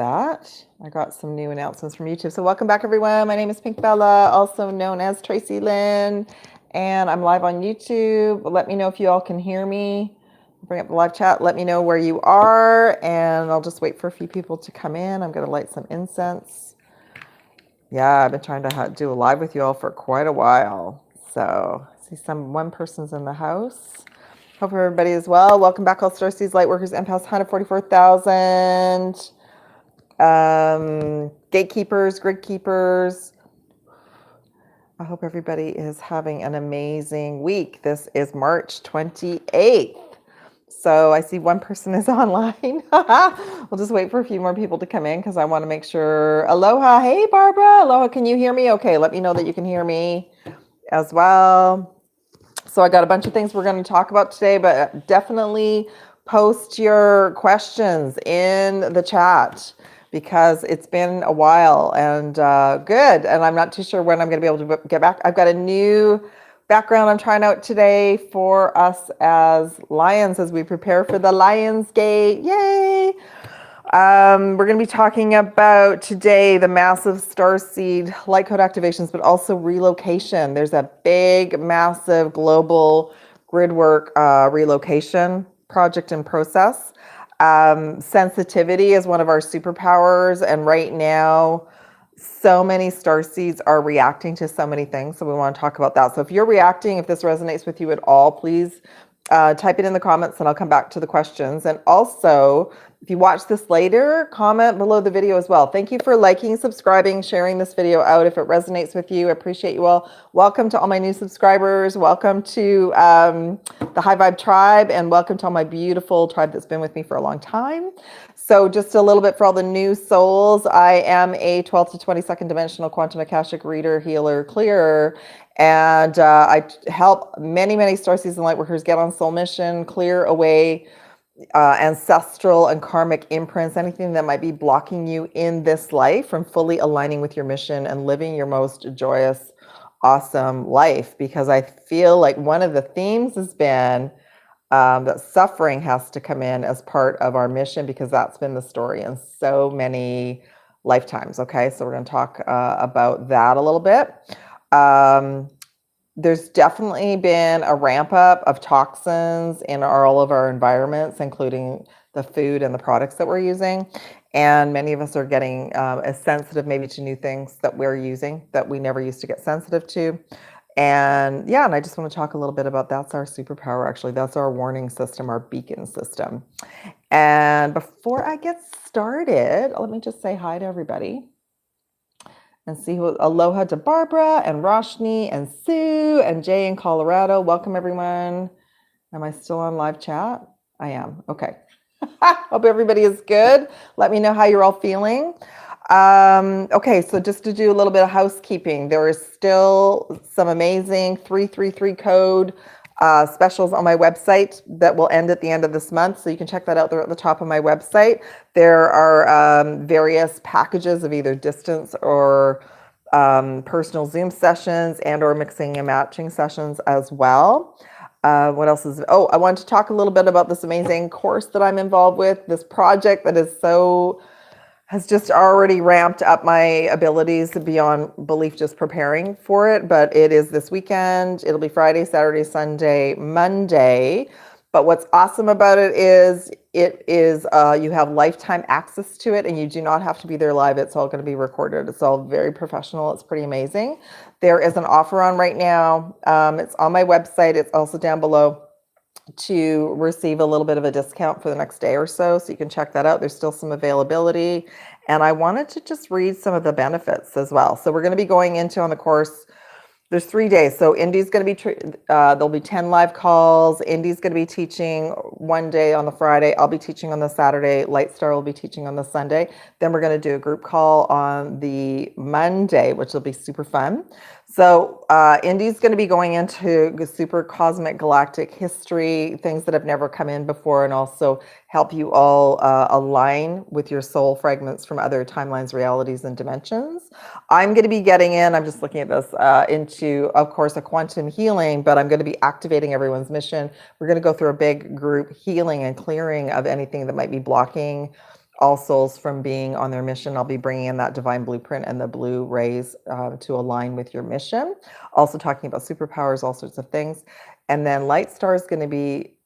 that. I got some new announcements from YouTube. So welcome back, everyone. My name is Pink Bella, also known as Tracy Lynn, and I'm live on YouTube. Let me know if you all can hear me. Bring up the live chat. Let me know where you are, and I'll just wait for a few people to come in. I'm going to light some incense. Yeah, I've been trying to do a live with you all for quite a while. So I see one person's in the house. Hope everybody is well. Welcome back, all STARSEEDS, Lightworkers, Empaths, 144,000. Gatekeepers, grid keepers. I hope everybody is having an amazing week. This is March 28th. So I see one person is online. We'll just wait for a few more people to come in because I want to make sure. Aloha. Hey, Barbara. Aloha. Can you hear me? Okay. Let me know that you can hear me as well. So I got a bunch of things we're going to talk about today, but definitely post your questions in the chat because it's been a while and good. And I'm not too sure when I'm going to be able to get back. I've got a new background I'm trying out today for us as Lions as we prepare for the Lions Gate. Yay! We're going to be talking about today the massive Starseed light code activations, but also relocation. There's a big, massive global grid work relocation project in process. Sensitivity is one of our superpowers, and right now, so many starseeds are reacting to so many things. So we want to talk about that. So if you're reacting, if this resonates with you at all, please type it in the comments and I'll come back to the questions. And also, if you watch this later, comment below the video as well. Thank you for liking, subscribing, sharing this video out if it resonates with you. I appreciate you all. Welcome to all my new subscribers. Welcome to the High Vibe Tribe, and welcome to all my beautiful tribe that's been with me for a long time. So just a little bit for all the new souls. I am a 12th to 22nd dimensional quantum akashic reader, healer, clearer. And I help many, many starseeds and lightworkers get on soul mission, clear away ancestral and karmic imprints, anything that might be blocking you in this life from fully aligning with your mission and living your most joyous, awesome life. Because I feel like one of the themes has been that suffering has to come in as part of our mission, because that's been the story in so many lifetimes. Okay, so we're going to talk about that a little bit. There's definitely been a ramp up of toxins in all of our environments, including the food and the products that we're using. And many of us are getting as sensitive maybe to new things that we're using that we never used to get sensitive to. And yeah, and I just want to talk a little bit about that's our superpower, actually. That's our warning system, our beacon system. And before I get started, let me just say hi to everybody. And see who, aloha to Barbara and Roshni and Sue and Jay in Colorado. Welcome, everyone. Am I still on live chat? I am. Okay. Hope everybody is good. Let me know how you're all feeling. Okay, so just to do a little bit of housekeeping, there is still some amazing 333 code specials on my website that will end at the end of this month. So you can check that out there at the top of my website. There are various packages of either distance or personal Zoom sessions and or mixing and matching sessions as well. What else is, oh, I wanted to talk a little bit about this amazing course that I'm involved with, this project that is has just already ramped up my abilities beyond belief just preparing for it. But it is this weekend. It'll be Friday, Saturday, Sunday, Monday. But what's awesome about it is you have lifetime access to it, and you do not have to be there live. It's all going to be recorded. It's all very professional. It's pretty amazing. There is an offer on right now. It's on my website. It's also down below to receive a little bit of a discount for the next day or so. So you can check that out. There's still some availability. And I wanted to just read some of the benefits as well. So we're going to be going into on the course, there's 3 days. So Indy's going to be, there'll be 10 live calls. Indy's going to be teaching one day on the Friday. I'll be teaching on the Saturday. Lightstar will be teaching on the Sunday. Then we're going to do a group call on the Monday, which will be super fun. So Indy's going to be going into super cosmic galactic history, things that have never come in before, and also help you all align with your soul fragments from other timelines, realities, and dimensions. I'm going to be getting in, I'm just looking at this, into, of course, a quantum healing, but I'm going to be activating everyone's mission. We're going to go through a big group healing and clearing of anything that might be blocking all souls from being on their mission. I'll be bringing in that divine blueprint and the blue rays to align with your mission. Also talking about superpowers, all sorts of things. And then Light Star is going to be,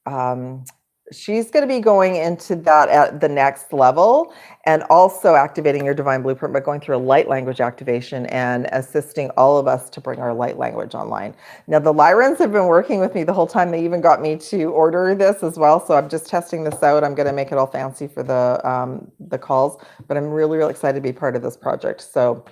she's going to be going into that at the next level and also activating your divine blueprint by going through a light language activation and assisting all of us to bring our light language online. Now, the Lyrans have been working with me the whole time. They even got me to order this as well. So I'm just testing this out. I'm going to make it all fancy for the calls, but I'm really, really excited to be part of this project. So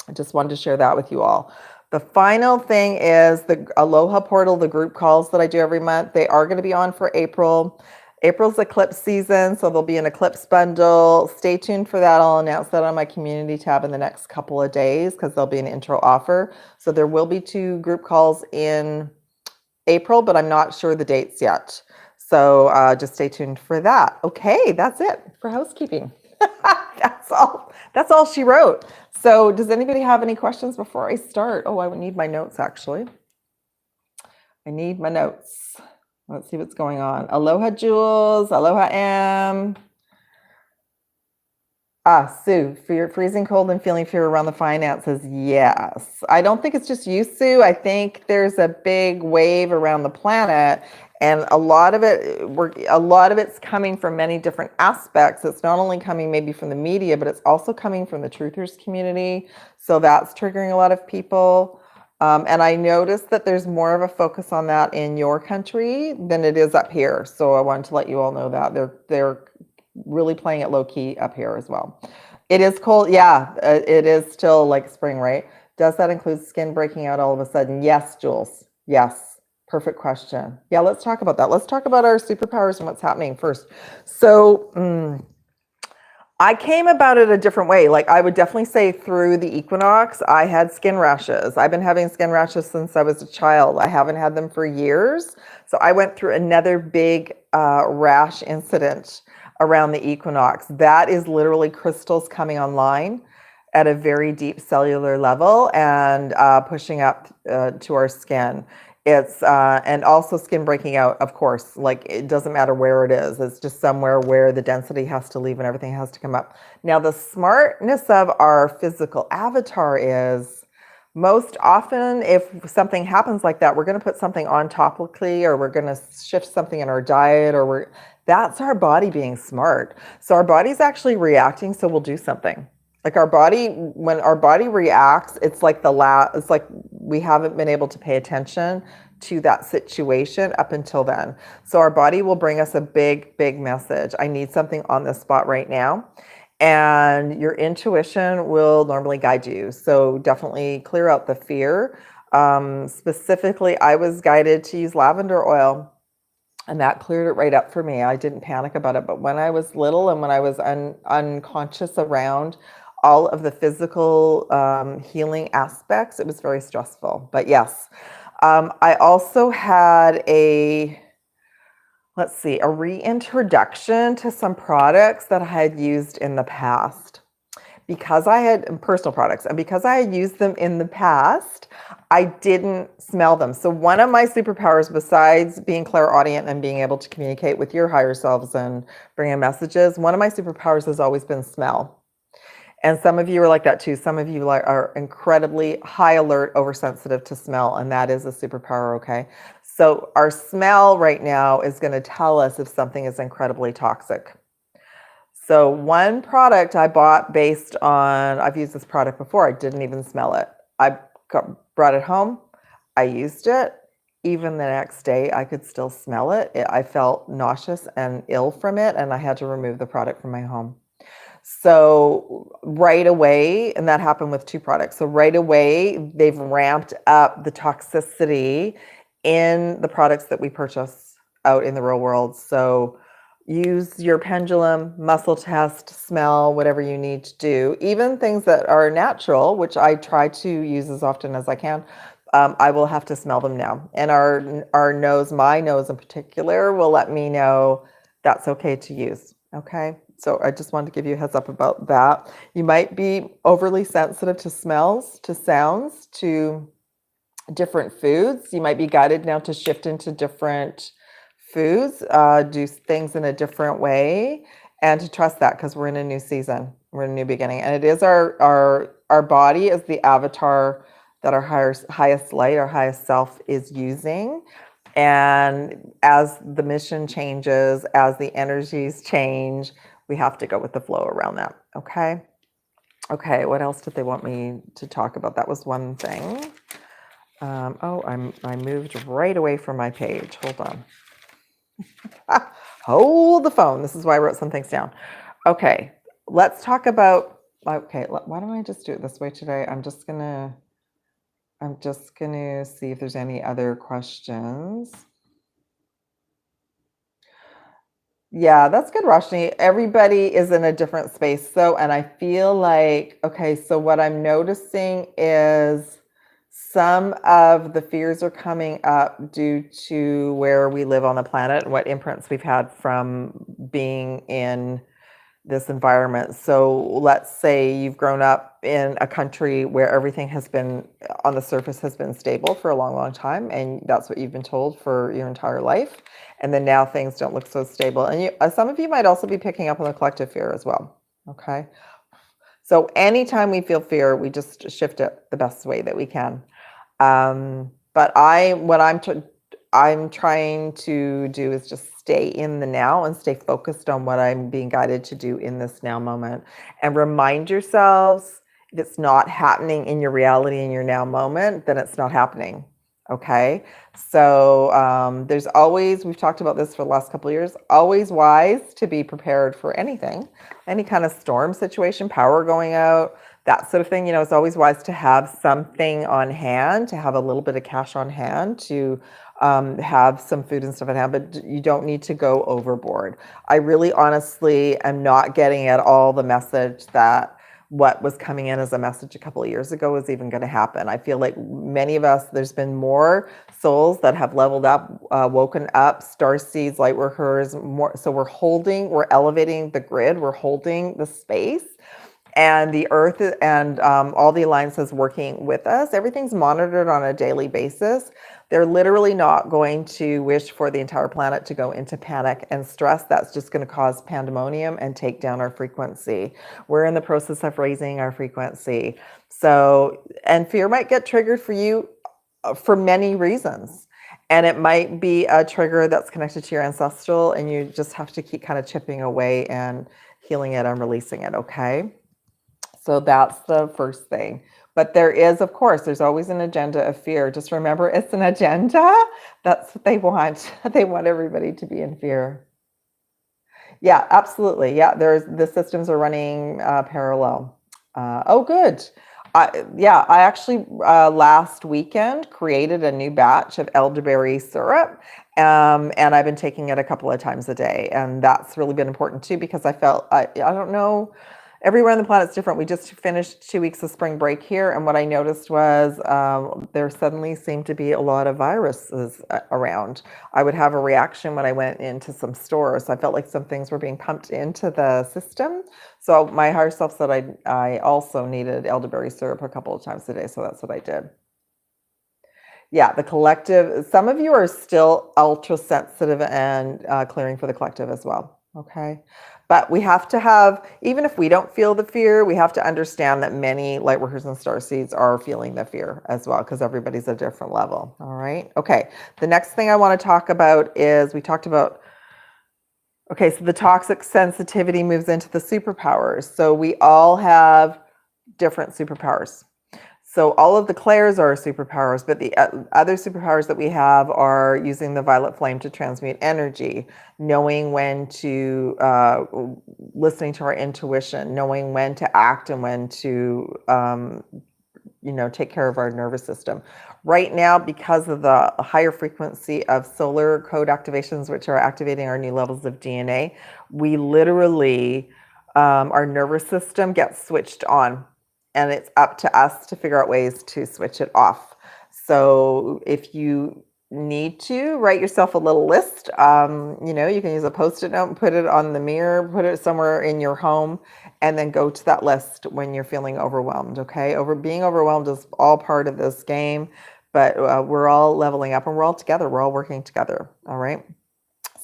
I just wanted to share that with you all. The final thing is the Aloha portal, the group calls that I do every month. They are going to be on for April. April's eclipse season, so there'll be an eclipse bundle. Stay tuned for that. I'll announce that on my community tab in the next couple of days because there'll be an intro offer. So there will be 2 group calls in April, but I'm not sure the dates yet. So just stay tuned for that. Okay, that's it for housekeeping. That's all she wrote. So does anybody have any questions before I start? Oh, I would need my notes, actually. I need my notes. Let's see what's going on. Aloha, Jules. Aloha, M. Sue, for your freezing cold and feeling fear around the finances, yes. I don't think it's just you, Sue. I think there's a big wave around the planet, and a lot of it's coming from many different aspects. It's not only coming maybe from the media, but it's also coming from the truthers community. So that's triggering a lot of people. And I noticed that there's more of a focus on that in your country than it is up here. So I wanted to let you all know that they're really playing it low key up here as well. It is cold. Yeah, it is still like spring, right? Does that include skin breaking out all of a sudden? Yes, Jules. Yes. Perfect question. Yeah, let's talk about that. Let's talk about our superpowers and what's happening first. So I came about it a different way. Like I would definitely say through the equinox, I had skin rashes. I've been having skin rashes since I was a child. I haven't had them for years. So I went through another big rash incident around the equinox. That is literally crystals coming online at a very deep cellular level and pushing up to our skin. It's and also skin breaking out, of course. Like it doesn't matter where it is. It's just somewhere where the density has to leave and everything has to come up. Now, the smartness of our physical avatar is most often if something happens like that, we're going to put something on topically, or we're going to shift something in our diet, or that's our body being smart. So our body's actually reacting, so we'll do something. Like our body, when our body reacts, it's like it's like we haven't been able to pay attention to that situation up until then. So our body will bring us a big, big message. I need something on this spot right now. And your intuition will normally guide you. So definitely clear out the fear. Specifically, I was guided to use lavender oil. And that cleared it right up for me. I didn't panic about it. But when I was little and when I was unconscious around all of the physical healing aspects, it was very stressful. But yes, I also had a reintroduction to some products that I had used in the past. Because I had personal products, and because I had used them in the past, I didn't smell them. So one of my superpowers, besides being clairaudient and being able to communicate with your higher selves and bringing messages, one of my superpowers has always been smell. And some of you are like that too. Some of you are incredibly high alert, oversensitive to smell, and that is a superpower, okay? So our smell right now is going to tell us if something is incredibly toxic. So one product I bought based on, I've used this product before, I didn't even smell it. I brought it home, I used it. Even the next day, I could still smell it. I felt nauseous and ill from it, and I had to remove the product from my home. So right away, and that happened with 2 products. So right away, they've ramped up the toxicity in the products that we purchase out in the real world. So use your pendulum, muscle test, smell, whatever you need to do. Even things that are natural, which I try to use as often as I can, I will have to smell them now. And our nose, my nose in particular, will let me know that's okay to use, okay? So I just wanted to give you a heads up about that. You might be overly sensitive to smells, to sounds, to different foods. You might be guided now to shift into different foods, do things in a different way. and to trust that because we're in a new season, we're in a new beginning, and it is our body is the avatar that our highest light, our highest self is using. And as the mission changes, as the energies change, we have to go with the flow around that. Okay. Okay. What else did they want me to talk about? That was one thing. I moved right away from my page. Hold on. Hold the phone. This is why I wrote some things down. Okay. Let's talk about, okay. Why don't I just do it this way today? I'm just gonna see if there's any other questions. Yeah, that's good, Roshni. Everybody is in a different space. So, and I feel like, okay, so what I'm noticing is some of the fears are coming up due to where we live on the planet and what imprints we've had from being in this environment. So let's say you've grown up in a country where everything has been on the surface has been stable for a long, long time, and that's what you've been told for your entire life. And then now things don't look so stable. And some of you might also be picking up on the collective fear as well. Okay. So anytime we feel fear, we just shift it the best way that we can. But what I'm trying to do is just stay in the now and stay focused on what I'm being guided to do in this now moment, and remind yourselves if it's not happening in your reality in your now moment, then it's not happening. Okay. So there's always, we've talked about this for the last couple of years, always wise to be prepared for anything, any kind of storm situation, power going out, that sort of thing. You know, it's always wise to have something on hand, to have a little bit of cash on hand, to have some food and stuff at hand, but you don't need to go overboard. I really honestly am not getting at all the message that what was coming in as a message a couple of years ago is even going to happen. I feel like many of us, there's been more souls that have leveled up, woken up, starseeds, light workers, more. So we're elevating the grid, we're holding the space, and the earth and all the alliances working with us. Everything's monitored on a daily basis. They're literally not going to wish for the entire planet to go into panic and stress. That's just going to cause pandemonium and take down our frequency. We're in the process of raising our frequency. So, and fear might get triggered for you for many reasons. And it might be a trigger that's connected to your ancestral, and you just have to keep kind of chipping away and healing it and releasing it, okay? So that's the first thing. But there is, of course, there's always an agenda of fear. Just remember, it's an agenda. That's what they want. They want everybody to be in fear. Yeah, absolutely. Yeah, the systems are running parallel. Oh, good. I actually last weekend created a new batch of elderberry syrup, and I've been taking it a couple of times a day, and that's really been important too, because I felt I don't know. Everywhere on the planet's different. We just finished 2 weeks of spring break here, and what I noticed was there suddenly seemed to be a lot of viruses around. I would have a reaction when I went into some stores. I felt like some things were being pumped into the system. So my higher self said I also needed elderberry syrup a couple of times a day, so that's what I did. Yeah, the collective, some of you are still ultra sensitive and clearing for the collective as well, okay? But we have to have, even if we don't feel the fear, we have to understand that many light workers and starseeds are feeling the fear as well, because everybody's at a different level. All right. Okay. The next thing I want to talk about is we talked about, okay, so the toxic sensitivity moves into the superpowers. So we all have different superpowers. So all of the clairs are superpowers, but the other superpowers that we have are using the violet flame to transmute energy, knowing when to, listening to our intuition, knowing when to act and when to, take care of our nervous system. Right now, because of the higher frequency of solar code activations, which are activating our new levels of DNA, we literally, our nervous system gets switched on. And it's up to us to figure out ways to switch it off. So if you need to, write yourself a little list. You can use a Post-it note and put it on the mirror, put it somewhere in your home, and then go to that list when you're feeling overwhelmed, okay? Being overwhelmed is all part of this game, but we're all leveling up and we're all together. We're all working together, all right?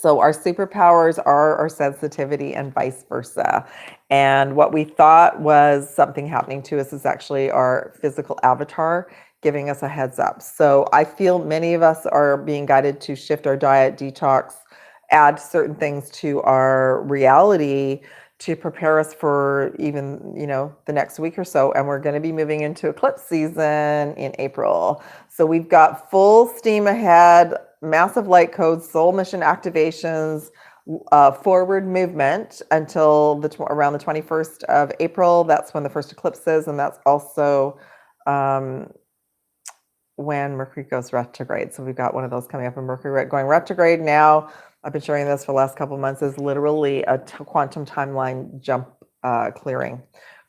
So our superpowers are our sensitivity and vice versa. And what we thought was something happening to us is actually our physical avatar giving us a heads up. So I feel many of us are being guided to shift our diet, detox, add certain things to our reality to prepare us for even, the next week or so. And we're going to be moving into eclipse season in April. So we've got full steam ahead, massive light codes, soul mission activations, forward movement until around the 21st of April. That's when the first eclipse is. And that's also when Mercury goes retrograde. So we've got one of those coming up, and Mercury going retrograde now. I've been showing this for the last couple of months, is literally a quantum timeline jump clearing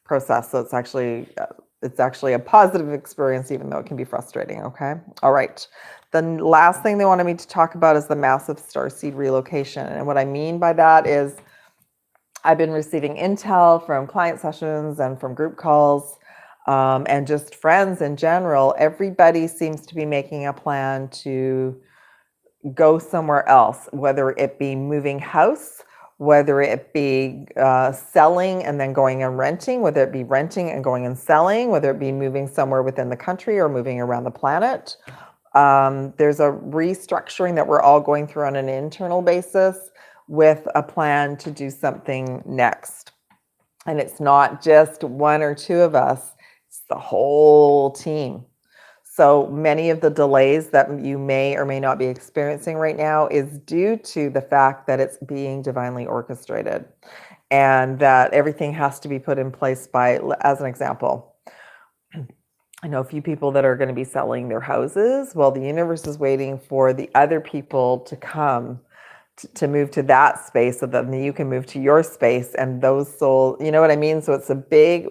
process. So it's actually a positive experience, even though it can be frustrating. Okay. All right. The last thing they wanted me to talk about is the massive starseed relocation. And what I mean by that is I've been receiving intel from client sessions and from group calls and just friends in general. Everybody seems to be making a plan to go somewhere else, whether it be moving house, whether it be selling and then going and renting, whether it be renting and going and selling, whether it be moving somewhere within the country or moving around the planet. There's a restructuring that we're all going through on an internal basis with a plan to do something next. And it's not just one or two of us, it's the whole team. So many of the delays that you may or may not be experiencing right now is due to the fact that it's being divinely orchestrated, and that everything has to be put in place by, as an example, I know a few people that are going to be selling their houses. Well, the universe is waiting for the other people to come to move to that space so that you can move to your space, and those souls, you know what I mean? So it's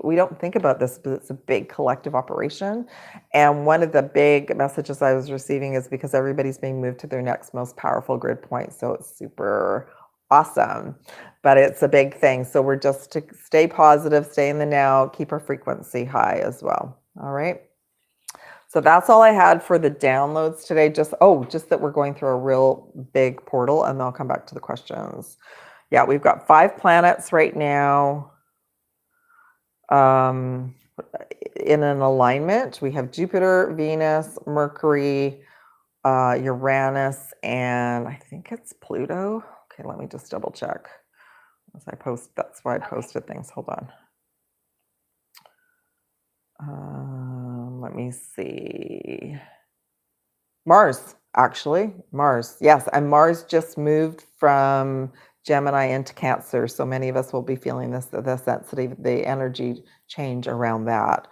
we don't think about this, but it's a big collective operation. And one of the big messages I was receiving is because everybody's being moved to their next most powerful grid point. So it's super awesome, but it's a big thing. So we're just to stay positive, stay in the now, keep our frequency high as well. All right. So that's all I had for the downloads today. Just that we're going through a real big portal, and then I'll come back to the questions. Yeah, we've got 5 planets right now in an alignment. We have Jupiter, Venus, Mercury, Uranus, and I think it's Pluto. Okay, let me just double check. As I post, that's why I posted things. Hold on. Let me see. Mars, actually. Mars. Yes, and Mars just moved from Gemini into Cancer. So many of us will be feeling the energy change around that.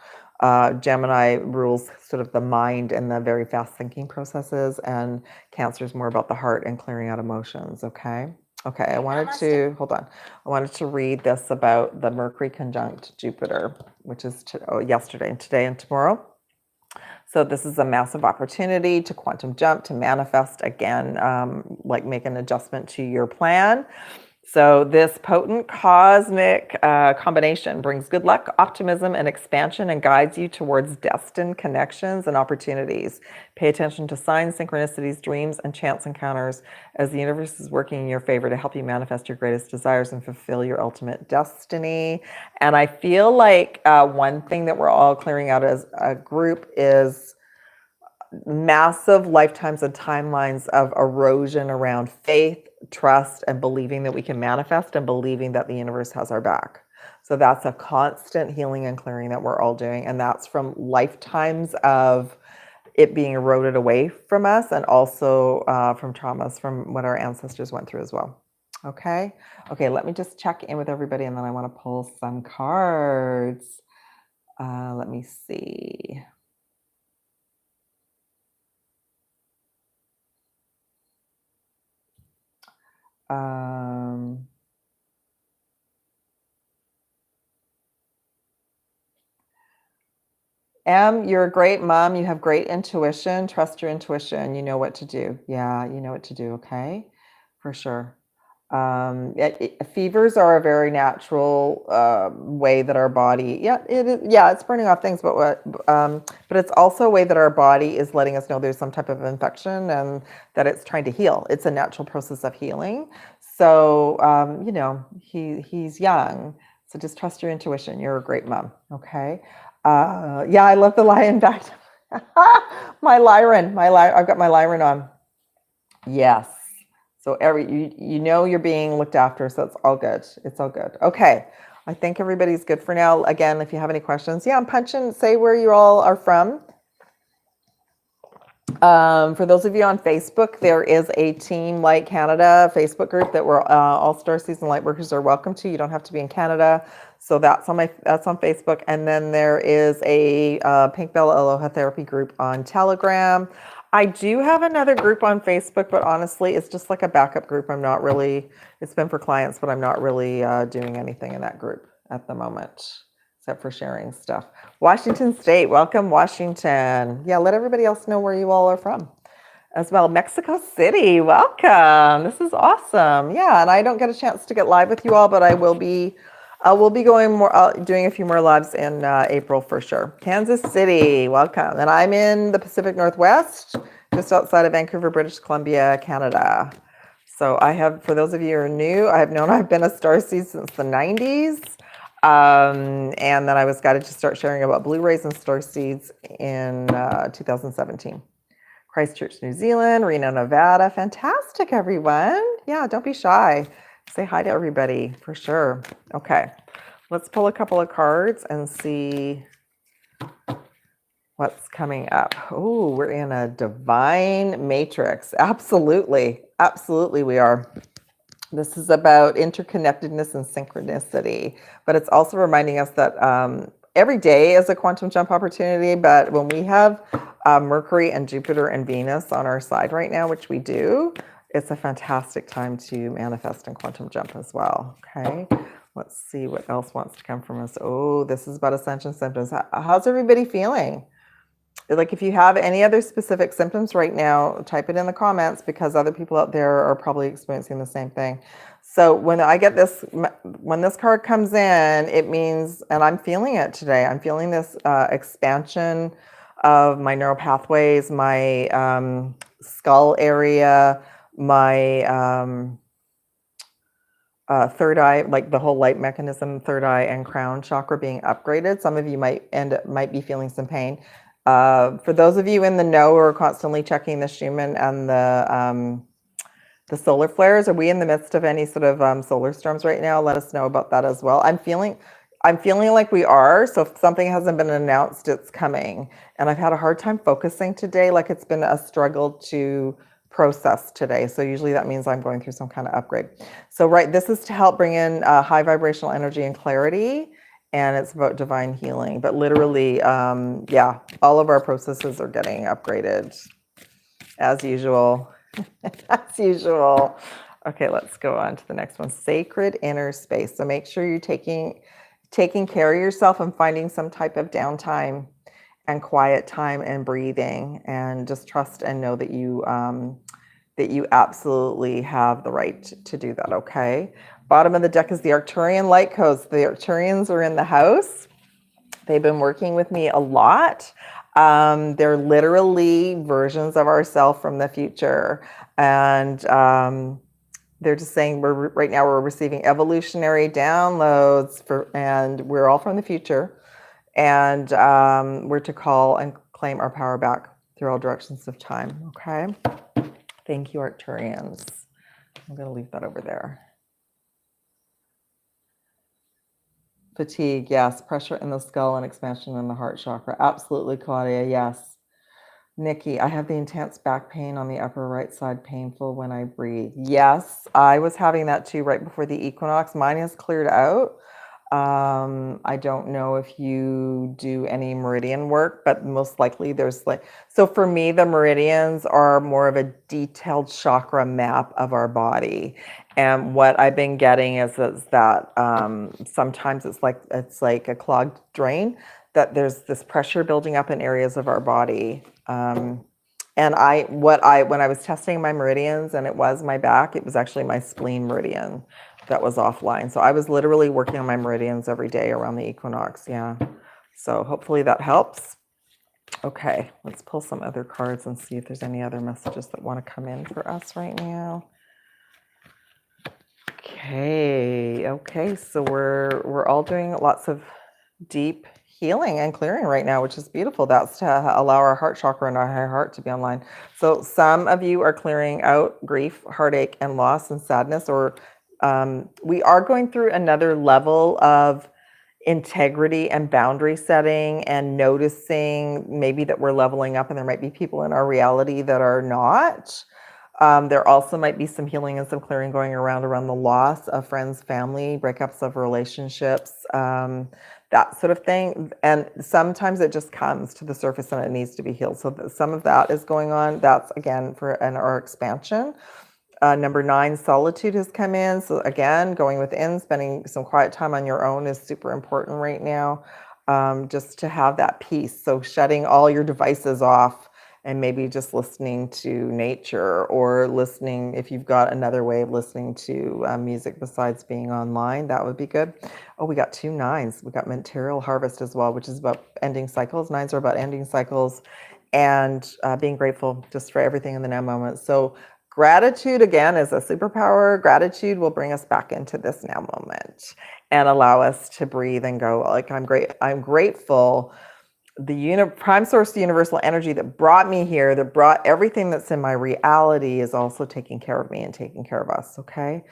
Gemini rules sort of the mind and the very fast thinking processes, and Cancer is more about the heart and clearing out emotions. Okay. Okay, I wanted to read this about the Mercury conjunct Jupiter, which is yesterday and today and tomorrow. So this is a massive opportunity to quantum jump, to manifest again, like make an adjustment to your plan. So this potent cosmic combination brings good luck, optimism, and expansion, and guides you towards destined connections and opportunities. Pay attention to signs, synchronicities, dreams, and chance encounters, as the universe is working in your favor to help you manifest your greatest desires and fulfill your ultimate destiny. And I feel like one thing that we're all clearing out as a group is massive lifetimes and timelines of erosion around faith, trust, and believing that we can manifest, and believing that the universe has our back. So that's a constant healing and clearing that we're all doing. And that's from lifetimes of it being eroded away from us, and also from traumas from what our ancestors went through as well. Okay. Okay. Let me just check in with everybody, and then I want to pull some cards. Let me see. You're a great mom. You have great intuition. Trust your intuition. You know what to do. Yeah, you know what to do. Okay, for sure. Fevers are a very natural way that our body, it's burning off things, but it's also a way that our body is letting us know there's some type of infection and that it's trying to heal. It's a natural process of healing. So, he's young. So just trust your intuition. You're a great mom. Okay. I love the lion back. My Lyran, I've got my Lyran on. Yes. So you're being looked after, so it's all good. It's all good. Okay. I think everybody's good for now. Again, if you have any questions, I'm punching, say where you all are from. For those of you on Facebook, there is a Team Light Canada Facebook group that we're all STARSEEDS and Lightworkers are welcome to. You don't have to be in Canada. So that's on Facebook. And then there is a Pink Bella Aloha Therapy group on Telegram. I do have another group on Facebook, but honestly, it's just like a backup group. I'm not really, it's been for clients, but I'm not really doing anything in that group at the moment, except for sharing stuff. Washington State, welcome Washington. Yeah, let everybody else know where you all are from as well. Mexico City, welcome. This is awesome. Yeah, and I don't get a chance to get live with you all, but I will be going more, doing a few more lives in April for sure. Kansas City, welcome. And I'm in the Pacific Northwest, just outside of Vancouver, British Columbia, Canada. So for those of you who are new, I've been a Starseed since the 90s. And then I was guided to start sharing about Blu-rays and Starseeds in 2017. Christchurch, New Zealand, Reno, Nevada. Fantastic, everyone. Yeah, don't be shy. Say hi to everybody for sure. Okay, let's pull a couple of cards and see what's coming up. Oh, we're in a divine matrix. Absolutely. Absolutely, we are. This is about interconnectedness and synchronicity, but it's also reminding us that every day is a quantum jump opportunity. But when we have Mercury and Jupiter and Venus on our side right now, which we do, it's a fantastic time to manifest and quantum jump as well. Okay, let's see what else wants to come from us. Oh, this is about ascension symptoms. How's everybody feeling? Like, if you have any other specific symptoms right now, type it in the comments, because other people out there are probably experiencing the same thing. So when I get this, when this card comes in, it means, and I'm feeling it today, I'm feeling this expansion of my neural pathways, my skull area, my third eye, like the whole light mechanism, third eye and crown chakra being upgraded. Some of you might be feeling some pain. For those of you in the know who are constantly checking the Schumann and the solar flares, are we in the midst of any sort of solar storms right now? Let us know about that as well. I'm feeling like we are. So if something hasn't been announced, it's coming. And I've had a hard time focusing today. Like, it's been a struggle to process today. So usually that means I'm going through some kind of upgrade. So this is to help bring in high vibrational energy and clarity. And it's about divine healing. But literally, all of our processes are getting upgraded as usual. As usual. Okay, let's go on to the next one. Sacred inner space. So make sure you're taking care of yourself and finding some type of downtime and quiet time and breathing, and just trust and know that you absolutely have the right to do that. Okay. Bottom of the deck is the Arcturian light codes. The Arcturians are in the house. They've been working with me a lot. They're literally versions of ourselves from the future. And they're just saying right now we're receiving evolutionary downloads and we're all from the future. And we're to call and claim our power back through all directions of time. Okay. Thank you, Arcturians. I'm going to leave that over there. Fatigue, yes. Pressure in the skull and expansion in the heart chakra. Absolutely, Claudia, yes. Nikki, I have the intense back pain on the upper right side, painful when I breathe. Yes, I was having that too right before the equinox. Mine has cleared out. I don't know if you do any meridian work, but most likely there's so for me, the meridians are more of a detailed chakra map of our body. And what I've been getting is that sometimes it's like a clogged drain, that there's this pressure building up in areas of our body. And And when I was testing my meridians and it was my back, it was actually my spleen meridian that was offline. So I was literally working on my meridians every day around the equinox. Yeah. So hopefully that helps. Okay, let's pull some other cards and see if there's any other messages that want to come in for us right now. Okay, so we're all doing lots of deep healing and clearing right now, which is beautiful. That's to allow our heart chakra and our higher heart to be online. So some of you are clearing out grief, heartache, and loss and sadness, or we are going through another level of integrity and boundary setting and noticing maybe that we're leveling up, and there might be people in our reality that are not. There also might be some healing and some clearing going around the loss of friends, family, breakups of relationships, that sort of thing. And sometimes it just comes to the surface and it needs to be healed. So some of that is going on. That's again for our expansion. Number 9, solitude has come in. So again, going within, spending some quiet time on your own is super important right now, just to have that peace. So shutting all your devices off and maybe just listening to nature, or listening, if you've got another way of listening to music besides being online, that would be good. Oh, we got 2 9s. We got material harvest as well, which is about ending cycles. 9s are about ending cycles and being grateful just for everything in the now moment. So gratitude, again, is a superpower. Gratitude will bring us back into this now moment and allow us to breathe and go, like, I'm grateful. The prime source, the universal energy that brought me here, that brought everything that's in my reality, is also taking care of me and taking care of us, okay?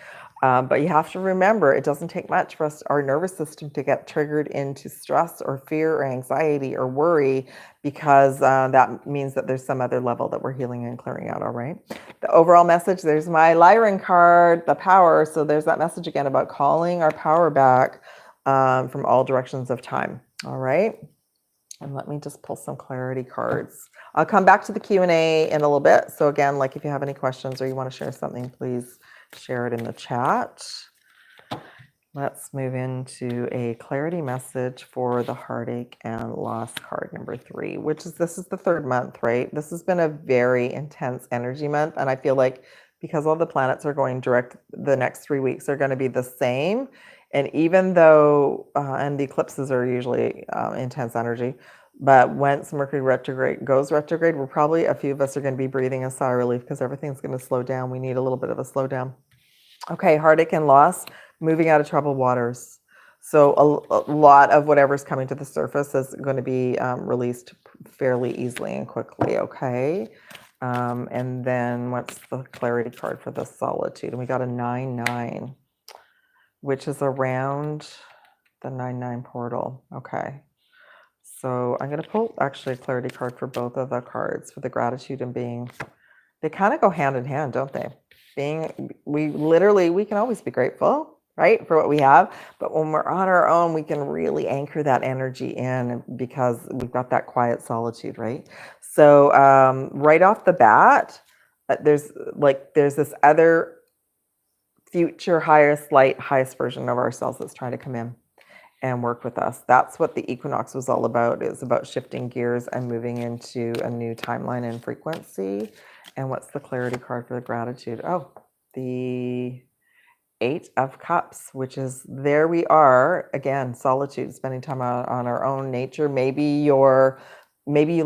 But you have to remember, it doesn't take much for our nervous system to get triggered into stress or fear or anxiety or worry, because that means that there's some other level that we're healing and clearing out, all right? The overall message, there's my Lyran card, the power. So there's that message again about calling our power back from all directions of time, all right? And let me just pull some clarity cards. I'll come back to the Q&A in a little bit. So again, like if you have any questions or you want to share something, please share it in the chat. Let's move into a clarity message for the heartache and loss card number 3, this is the 3rd month, right? This has been a very intense energy month. And I feel like because all the planets are going direct, the next 3 weeks are going to be the same. And even though, and the eclipses are usually intense energy, but once Mercury goes retrograde, we're probably, a few of us are going to be breathing a sigh of relief because everything's going to slow down. We need a little bit of a slowdown. Okay, heartache and loss, moving out of troubled waters. So a lot of whatever's coming to the surface is going to be released fairly easily and quickly, okay? And then what's the clarity card for the solitude? And we got a 9-9. Which is around the 9-9 portal. Okay. So I'm going to pull actually a clarity card for both of the cards, for the gratitude and being. They kind of go hand in hand, don't they? We can always be grateful, right, for what we have. But when we're on our own, we can really anchor that energy in because we've got that quiet solitude, right? So right off the bat, there's this other future highest light, highest version of ourselves that's trying to come in and work with us. That's what the equinox was all about. It's about shifting gears and moving into a new timeline and frequency. And what's the clarity card for the gratitude? Oh, the 8 of Cups, which is, there we are again, solitude, spending time on our own nature. Maybe you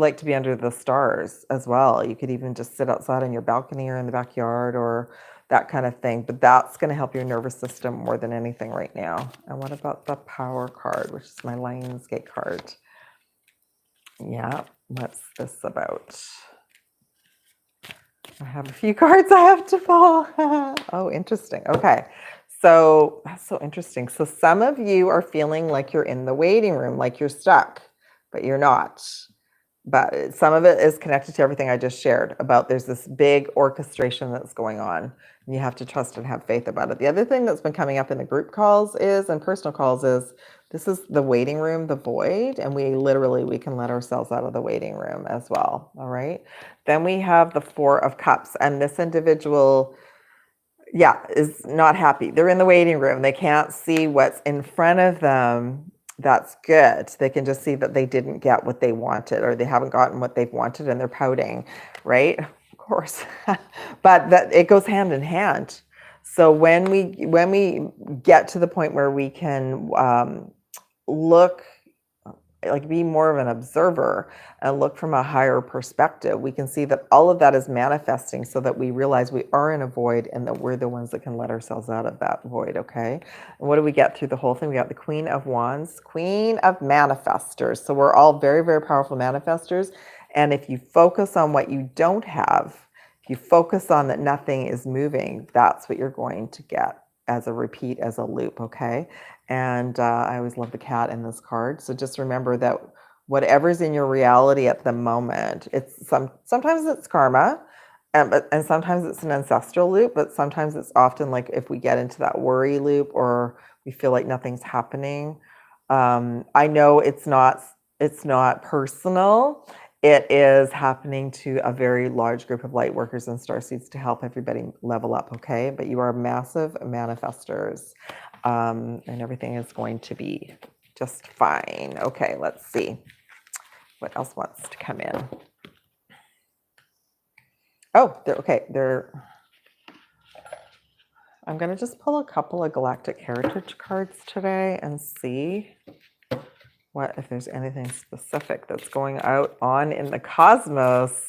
like to be under the stars as well. You could even just sit outside on your balcony or in the backyard or that kind of thing. But that's going to help your nervous system more than anything right now. And what about the power card, which is my Lionsgate card? Yeah, what's this about? I have a few cards I have to pull. Oh, interesting. Okay. So that's so interesting. So some of you are feeling like you're in the waiting room, like you're stuck, but you're not. But some of it is connected to everything I just shared about there's this big orchestration that's going on. And you have to trust and have faith about it. The other thing that's been coming up in the group calls and personal calls is this is the waiting room, the void. And we can let ourselves out of the waiting room as well. All right. Then we have the 4 of Cups, and this individual, is not happy. They're in the waiting room. They can't see what's in front of them. That's good. They can just see that they didn't get what they wanted, or they haven't gotten what they've wanted, and they're pouting, right? Of course. But that it goes hand in hand. So when we get to the point where we can look, like be more of an observer and look from a higher perspective, we can see that all of that is manifesting, so that we realize we are in a void and that we're the ones that can let ourselves out of that void. Okay. And what do we get through the whole thing? We got the Queen of Wands, Queen of Manifestors. So we're all very, very powerful manifestors. And if you focus on what you don't have, if you focus on that nothing is moving, that's what you're going to get as a repeat, as a loop. Okay. And I always love the cat in this card. So just remember that whatever's in your reality at the moment, it's sometimes it's karma, and sometimes it's an ancestral loop, but sometimes it's often like if we get into that worry loop or we feel like nothing's happening. I know it's not personal. It is happening to a very large group of light workers and starseeds to help everybody level up. Okay, but you are massive manifestors. And everything is going to be just fine. Okay, let's see. What else wants to come in? Oh, I'm going to just pull a couple of Galactic Heritage cards today and see if there's anything specific that's going on in the cosmos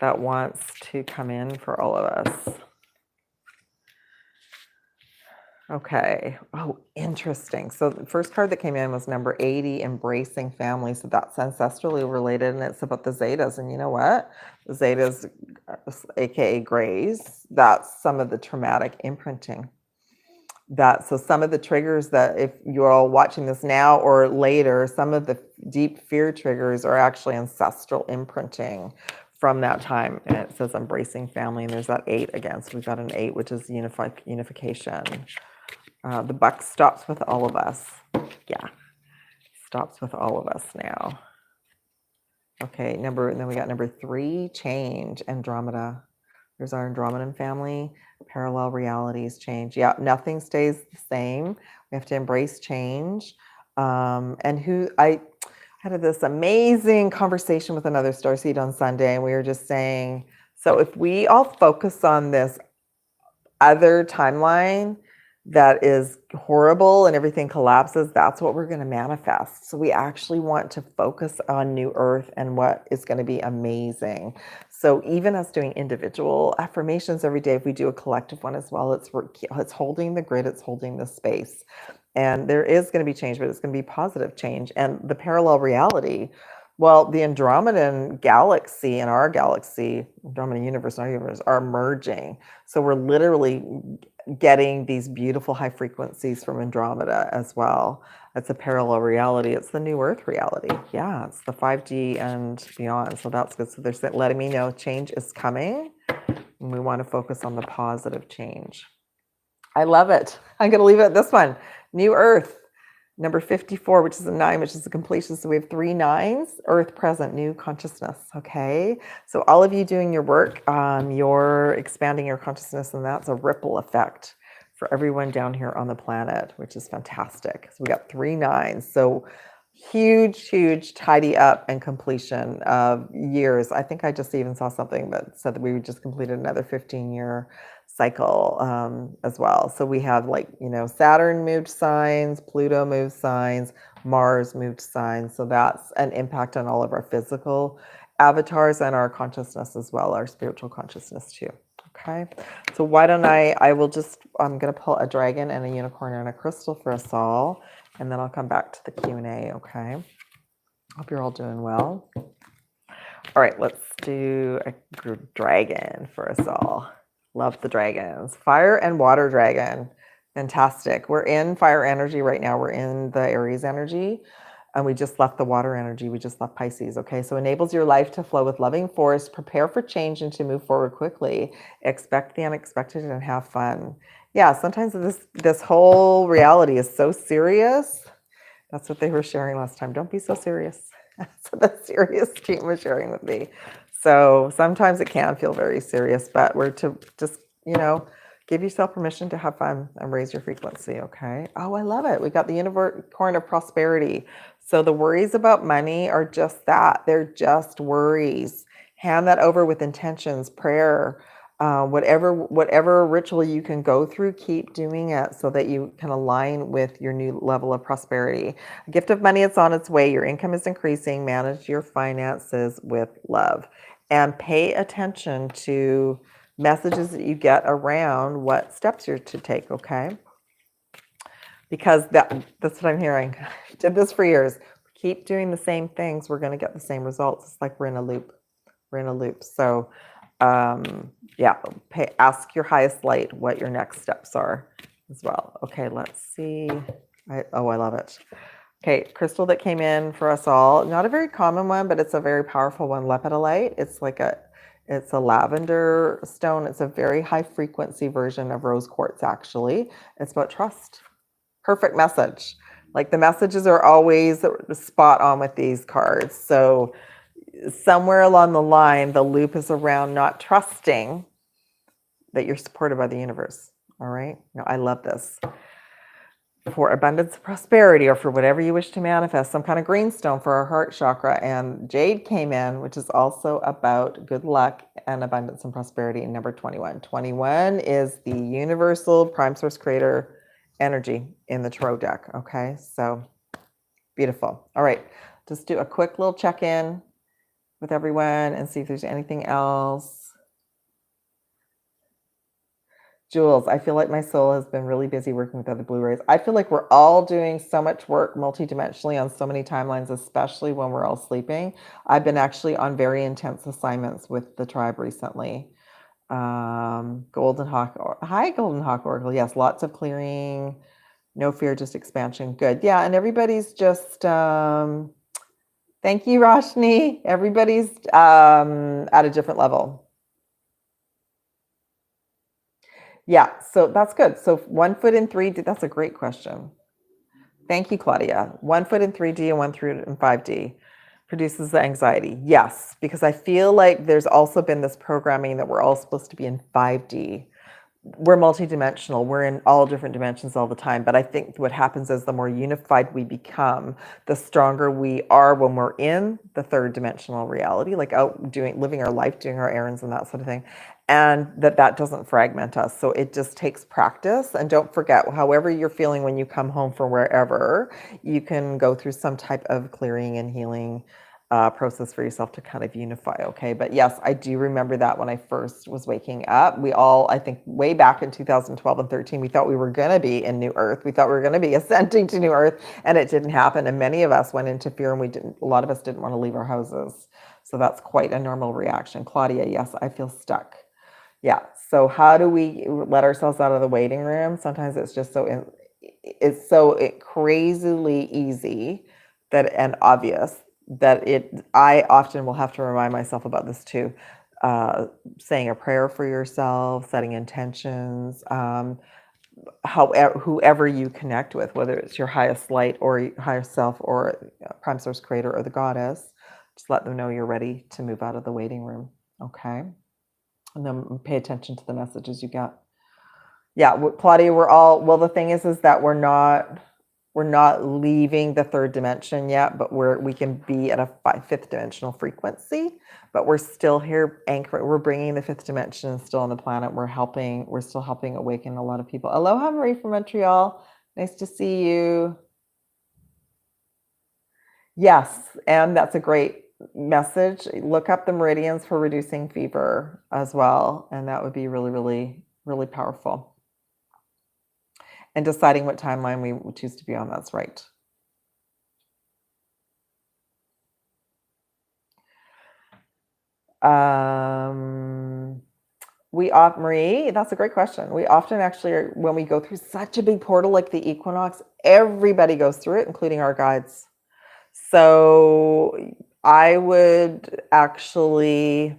that wants to come in for all of us. Okay. Oh, interesting. So the first card that came in was number 80, Embracing Family. So that's ancestrally related, and it's about the Zetas. And you know what? The Zetas, aka Greys, that's some of the traumatic imprinting. So some of the triggers that, if you're all watching this now or later, some of the deep fear triggers are actually ancestral imprinting from that time. And it says Embracing Family, and there's that 8 again. So we've got an 8, which is unification. The buck stops with all of us. Yeah, stops with all of us now. Okay, and then we got number 3, Change, Andromeda. There's our Andromedan family. Parallel realities, change. Yeah, nothing stays the same. We have to embrace change. I had this amazing conversation with another starseed on Sunday, and we were just saying, so if we all focus on this other timeline that is horrible and everything collapses, that's what we're going to manifest. So we actually want to focus on New Earth and what is going to be amazing. So even us doing individual affirmations every day, if we do a collective one as well, it's holding the grid, it's holding the space. And there is going to be change, but it's going to be positive change. And the parallel reality, well, the Andromedan galaxy and our galaxy, Andromedan universe and our universe, are merging. So we're literally getting these beautiful high frequencies from Andromeda as well. It's a parallel reality. It's the New Earth reality. Yeah, it's the 5G and beyond. So that's good. So they're letting me know change is coming, and we want to focus on the positive change. I love it. I'm going to leave it at this one. New Earth, number 54, which is a 9, which is a completion. So we have 3 9s, Earth present, new consciousness. Okay. So all of you doing your work, you're expanding your consciousness, and that's a ripple effect for everyone down here on the planet, which is fantastic. So we got 3 9s. So huge tidy up and completion of years. I think I just even saw something that said that we just completed another 15-year cycle as well. So we have Saturn moved signs, Pluto moved signs, Mars moved signs. So that's an impact on all of our physical avatars and our consciousness as well, our spiritual consciousness too. Okay. So why don't I'm going to pull a dragon and a unicorn and a crystal for us all, and then I'll come back to the Q&A. Okay. Hope you're all doing well. All right, let's do a dragon for us all. Love the dragons. Fire and water dragon. Fantastic. We're in fire energy right now. We're in the Aries energy, and we just left the water energy. We just left Pisces. Okay. So enables your life to flow with loving force, prepare for change and to move forward quickly, expect the unexpected and have fun. Yeah. Sometimes this whole reality is so serious. That's what they were sharing last time. Don't be so serious. That's what the serious team was sharing with me. So sometimes it can feel very serious, but we're to just, give Give yourself permission to have fun and raise your frequency, okay? Oh, I love it. We got the unicorn of prosperity. So the worries about money are just that. They're just worries. Hand that over with intentions, prayer, whatever ritual you can go through, keep doing it so that you can align with your new level of prosperity. A gift of money, it's on its way. Your income is increasing. Manage your finances with love. And pay attention to messages that you get around what steps you're to take, okay? Because that's what I'm hearing. Did this for years. Keep doing the same things, we're going to get the same results. It's like we're in a loop. We're in a loop. So yeah, ask your highest light what your next steps are as well. Okay, let's see. I love it. Okay, crystal that came in for us all. Not a very common one, but it's a very powerful one. Lepidolite. It's a lavender stone. It's a very high frequency version of rose quartz, actually. It's about trust. Perfect message. Like the messages are always spot on with these cards. So somewhere along the line, the loop is around not trusting that you're supported by the universe. All right. Now, I love this. For abundance and prosperity, or for whatever you wish to manifest, some kind of green stone for our heart chakra. And jade came in, which is also about good luck and abundance and prosperity. Number 21. 21 is the universal prime source creator energy in the tarot deck. Okay, so beautiful. All right, just do a quick little check-in with everyone and see if there's anything else. Jules, I feel like my soul has been really busy working with other Blu-rays. I feel like we're all doing so much work multidimensionally on so many timelines, especially when we're all sleeping. I've been actually on very intense assignments with the tribe recently. Golden Hawk. Hi, Golden Hawk Oracle. Yes, lots of clearing. No fear, just expansion. Good. Yeah, and everybody's just... thank you, Roshni. Everybody's at a different level. Yeah, so that's good. So 1 foot in 3D, that's a great question. Thank you, Claudia. 1 foot in 3D and 1 foot in 5D produces the anxiety. Yes, because I feel like there's also been this programming that we're all supposed to be in 5D. We're multidimensional. We're in all different dimensions all the time. But I think what happens is the more unified we become, the stronger we are when we're in the third dimensional reality, like out living our life, doing our errands and that sort of thing. And that doesn't fragment us. So it just takes practice. And don't forget, however you're feeling when you come home from wherever, you can go through some type of clearing and healing process for yourself to kind of unify, okay? But yes, I do remember that when I first was waking up. We all, I think way back in 2012 and 13, we thought we were going to be in New Earth. We thought we were going to be ascending to New Earth, and it didn't happen. And many of us went into fear, and a lot of us didn't want to leave our houses. So that's quite a normal reaction. Claudia, yes, I feel stuck. Yeah, so how do we let ourselves out of the waiting room? Sometimes it's just it's so crazily easy and obvious that I often will have to remind myself about this too. Saying a prayer for yourself, setting intentions, whoever you connect with, whether it's your highest light or your higher self or prime source creator or the goddess, just let them know you're ready to move out of the waiting room, okay? And then pay attention to the messages you get. Yeah, Claudia, well, the thing is that we're not leaving the third dimension yet, but we can be at a fifth dimensional frequency, but we're still here anchored. We're bringing the fifth dimension still on the planet. We're still helping awaken a lot of people. Aloha, Marie from Montreal. Nice to see you. Yes, and that's a great message. Look up the meridians for reducing fever as well, and that would be really, really, really powerful. And deciding what timeline we choose to be on, that's right. Marie, that's a great question. We often actually, when we go through such a big portal like the equinox, everybody goes through it, including our guides. So I would actually,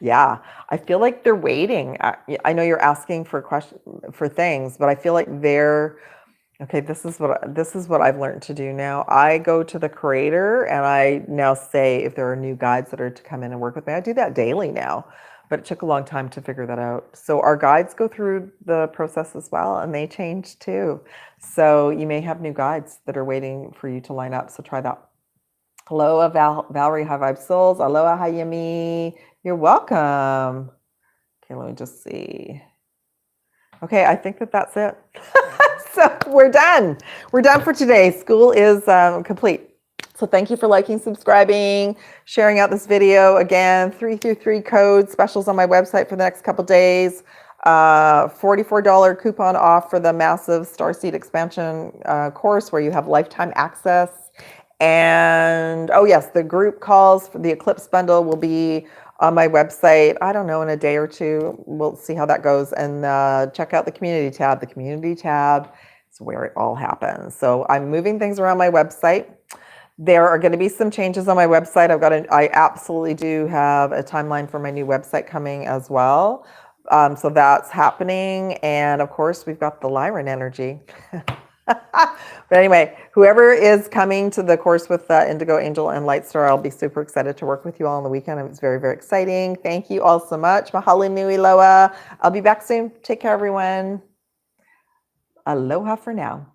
yeah, I feel like they're waiting. I know you're asking for things, but I feel like okay, this is what I've learned to do now. I go to the creator and I now say if there are new guides that are to come in and work with me. I do that daily now. but it took a long time to figure that out. So our guides go through the process as well, and they change too. So you may have new guides that are waiting for you to line up. So try that. Aloha, Valerie, High Vibe Souls. Aloha, Hayami. You're welcome. Okay, let me just see. Okay, I think that's it. So we're done. We're done for today. School is complete. So thank you for liking, subscribing, sharing out this video. Again, 333 code specials on my website for the next couple days. $44 coupon off for the massive Starseed expansion course where you have lifetime access. And oh yes, the group calls for the Eclipse bundle will be on my website, I don't know, in a day or two. We'll see how that goes. And check out the community tab. The community tab is where it all happens. So I'm moving things around my website. There are going to be some changes on my website. I absolutely do have a timeline for my new website coming as well. So that's happening. And of course, we've got the Lyran energy. But anyway, whoever is coming to the course with Indigo Angel and Lightstar, I'll be super excited to work with you all on the weekend. It's very, very exciting. Thank you all so much. Mahalo nui loa. I'll be back soon. Take care, everyone. Aloha for now.